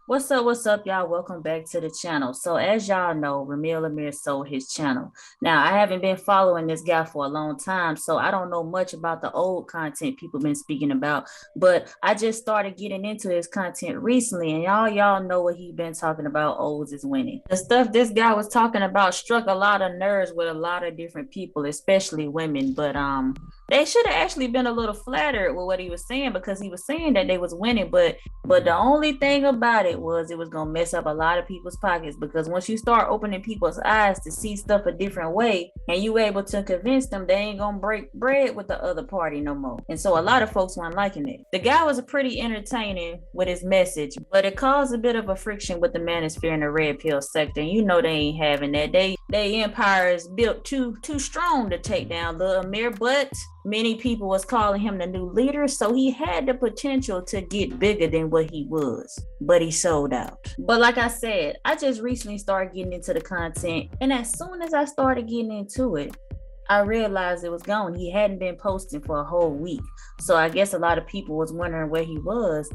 What's up, y'all? Welcome back to the channel. So, as y'all know, Ramil Amyr sold his channel. Now, I haven't been following this guy for a long time, so I don't know much about the old content people been speaking about, but I just started getting into his content recently, and y'all know what he been talking about. O's is winning. The stuff this guy was talking about struck a lot of nerves with a lot of different people, especially women, but they should have actually been a little flattered with what he was saying because he was saying that they was winning, but the only thing about it was gonna mess up a lot of people's pockets because once you start opening people's eyes to see stuff a different way and you able to convince them, they ain't gonna break bread with the other party no more. And so a lot of folks weren't liking it. The guy was pretty entertaining with his message, but it caused a bit of a friction with the manosphere and the red pill sector. And you know they ain't having that. They empire is built too strong to take down the Amir, but many people was calling him the new leader, so he had the potential to get bigger than what he was, but he sold out. But like I said, I just recently started getting into the content, and as soon as I started getting into it, I realized it was gone. He hadn't been posting for a whole week, so I guess a lot of people was wondering where he was.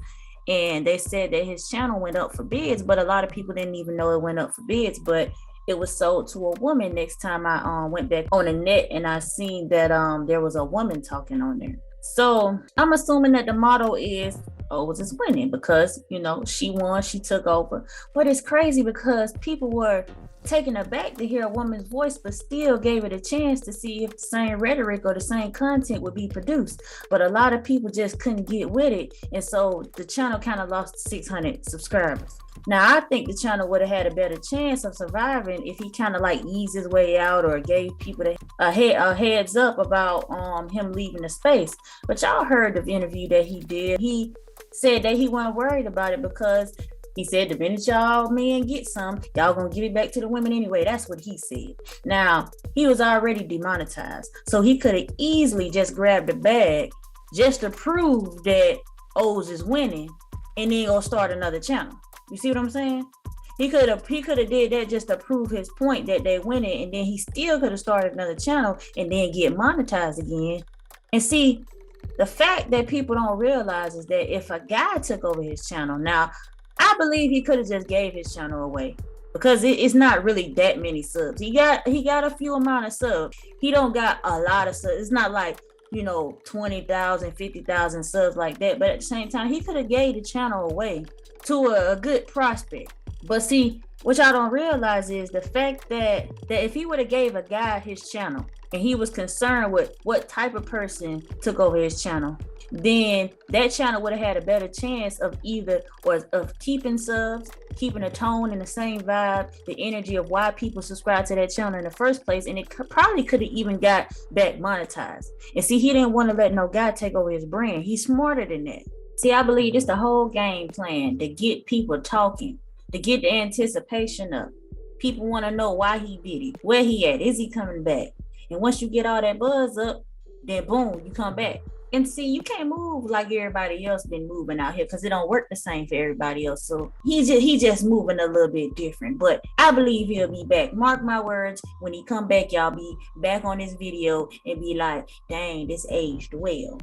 And they said that his channel went up for bids, but a lot of people didn't even know it went up for bids. But it was sold to a woman. Next time I went back on the net and I seen that there was a woman talking on there. So I'm assuming that the motto is, oh, was just winning because she won, she took over. But it's crazy because people were taken aback to hear a woman's voice, but still gave it a chance to see if the same rhetoric or the same content would be produced. But a lot of people just couldn't get with it, and so the channel kind of lost 600 subscribers. Now, I think the channel would have had a better chance of surviving if he kind of like eased his way out or gave people a heads up about him leaving the space. But y'all heard the interview that he did. He said that he wasn't worried about it because he said the minute y'all men get some, y'all gonna give it back to the women anyway. That's what he said. Now, he was already demonetized, so he could have easily just grabbed the bag just to prove that O's is winning and then go start another channel. You see what I'm saying? He could have did that just to prove his point that they winning, and then he still could have started another channel and then get monetized again. And see, the fact that people don't realize is that if a guy took over his channel, now I believe he could have just gave his channel away because it's not really that many subs. He got a few amount of subs. He don't got a lot of subs. It's not like 20,000, 50,000 subs like that. But at the same time, he could have gave the channel away to a good prospect. But see, what y'all don't realize is the fact that if he would have gave a guy his channel and he was concerned with what type of person took over his channel, then that channel would have had a better chance of keeping subs, keeping a tone and the same vibe, the energy of why people subscribe to that channel in the first place, and it probably could have even got back monetized. And see, he didn't want to let no guy take over his brand. He's smarter than that. See, I believe it's the whole game plan to get people talking, to get the anticipation up. People want to know why he did it, where he at, is he coming back? And once you get all that buzz up, then boom, you come back. And see, you can't move like everybody else been moving out here because it don't work the same for everybody else. So he just moving a little bit different. But I believe he'll be back. Mark my words, when he come back, y'all be back on this video and be like, dang, this aged well.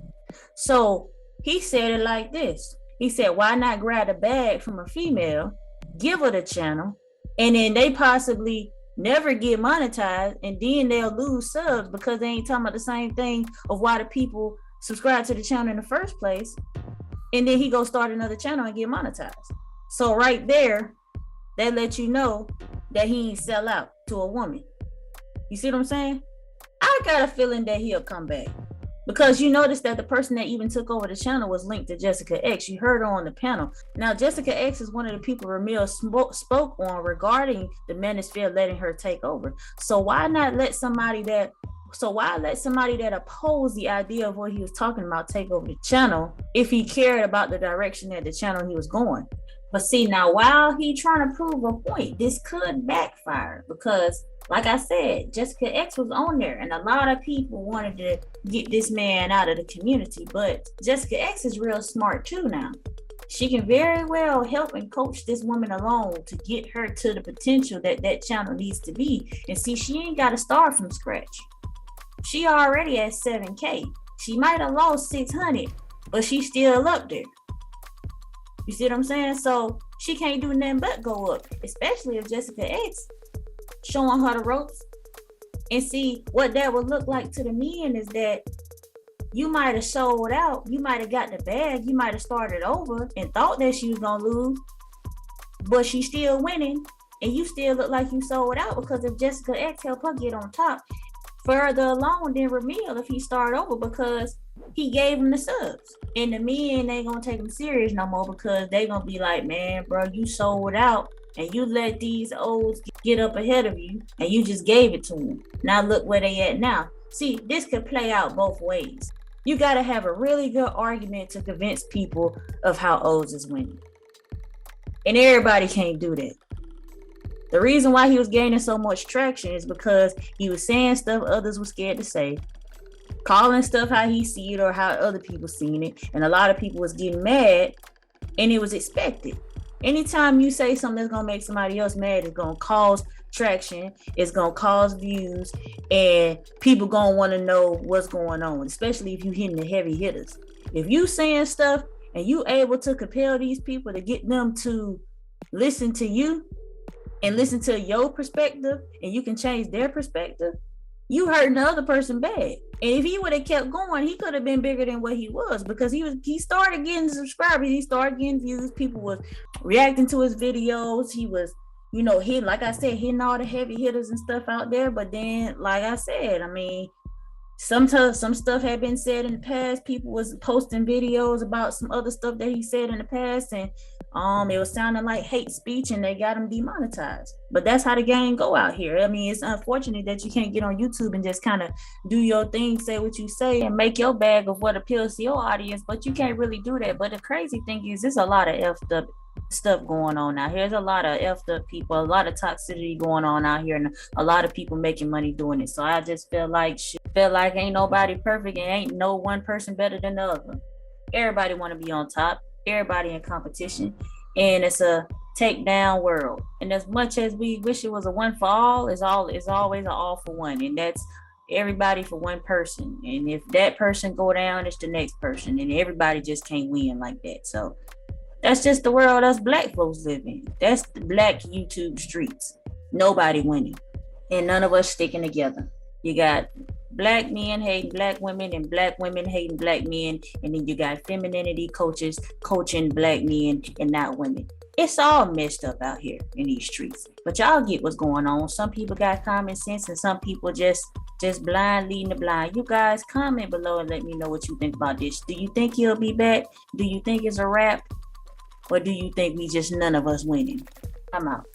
So he said it like this. He said, why not grab a bag from a female, give her the channel, and then they possibly never get monetized, and then they'll lose subs because they ain't talking about the same thing of why the people subscribe to the channel in the first place. And then he go start another channel and get monetized. So right there, that let you know that he ain't sell out to a woman. You see what I'm saying? I got a feeling that he'll come back. Because you notice that the person that even took over the channel was linked to Jessica X. You heard her on the panel. Now, Jessica X is one of the people Ramil spoke on regarding the manosphere letting her take over. So why let somebody that oppose the idea of what he was talking about take over the channel if he cared about the direction that the channel he was going? But see, now while he trying to prove a point, this could backfire because, like I said, Jessica X was on there and a lot of people wanted to get this man out of the community. But Jessica X is real smart too now. She can very well help and coach this woman along to get her to the potential that channel needs to be. And see, she ain't got to start from scratch. She already at 7K. She might have lost 600, but she's still up there. You see what I'm saying? So she can't do nothing but go up, especially if Jessica X showing her the ropes. And see, what that would look like to the men is that you might have sold out, you might have got the bag, you might have started over and thought that she was gonna lose, but she's still winning, and you still look like you sold out because if Jessica X helped her get on top, further along than Ramil if he started over, because he gave him the subs. And the men ain't gonna take him serious no more because they gonna be like, man, bro, you sold out and you let these olds get up ahead of you and you just gave it to them. Now look where they at now. See, this could play out both ways. You gotta have a really good argument to convince people of how O's is winning. And everybody can't do that. The reason why he was gaining so much traction is because he was saying stuff others were scared to say, calling stuff how he see it or how other people seen it, and a lot of people was getting mad, and it was expected. Anytime you say something that's gonna make somebody else mad, it's gonna cause traction, it's gonna cause views, and people gonna want to know what's going on, especially if you hitting the heavy hitters. If you saying stuff and you able to compel these people to get them to listen to you and listen to your perspective, and you can change their perspective, you hurting the other person bad. And if he would have kept going, he could have been bigger than what he was, because he started getting subscribers, he started getting views, people was reacting to his videos, he was, hitting, like I said, hitting all the heavy hitters and stuff out there. But then, like I said, I mean, some stuff had been said in the past. People was posting videos about some other stuff that he said in the past, and it was sounding like hate speech, and they got him demonetized. But that's how the game go out here. I mean, it's unfortunate that you can't get on YouTube and just kind of do your thing, say what you say, and make your bag of what appeals to your audience, but you can't really do that. But the crazy thing is, there's a lot of effed up stuff going on out here. There's a lot of effed up people, a lot of toxicity going on out here, and a lot of people making money doing it. So I just feel like ain't nobody perfect, and ain't no one person better than the other. Everybody want to be on top, everybody in competition, and it's a takedown world. And as much as we wish it was a one for all, it's always an all for one, and that's everybody for one person. And if that person go down, it's the next person, and everybody just can't win like that. So that's just the world us black folks live in. That's the black YouTube streets. Nobody winning, and none of us sticking together. You got black men hating black women, and black women hating black men, and then you got femininity coaches coaching black men and not women. It's all messed up out here in these streets. But y'all get what's going on. Some people got common sense, and some people just blind leading the blind. You guys comment below and let me know what you think about this. Do you think he'll be back? Do you think it's a wrap? Or do you think we just none of us winning? I'm out.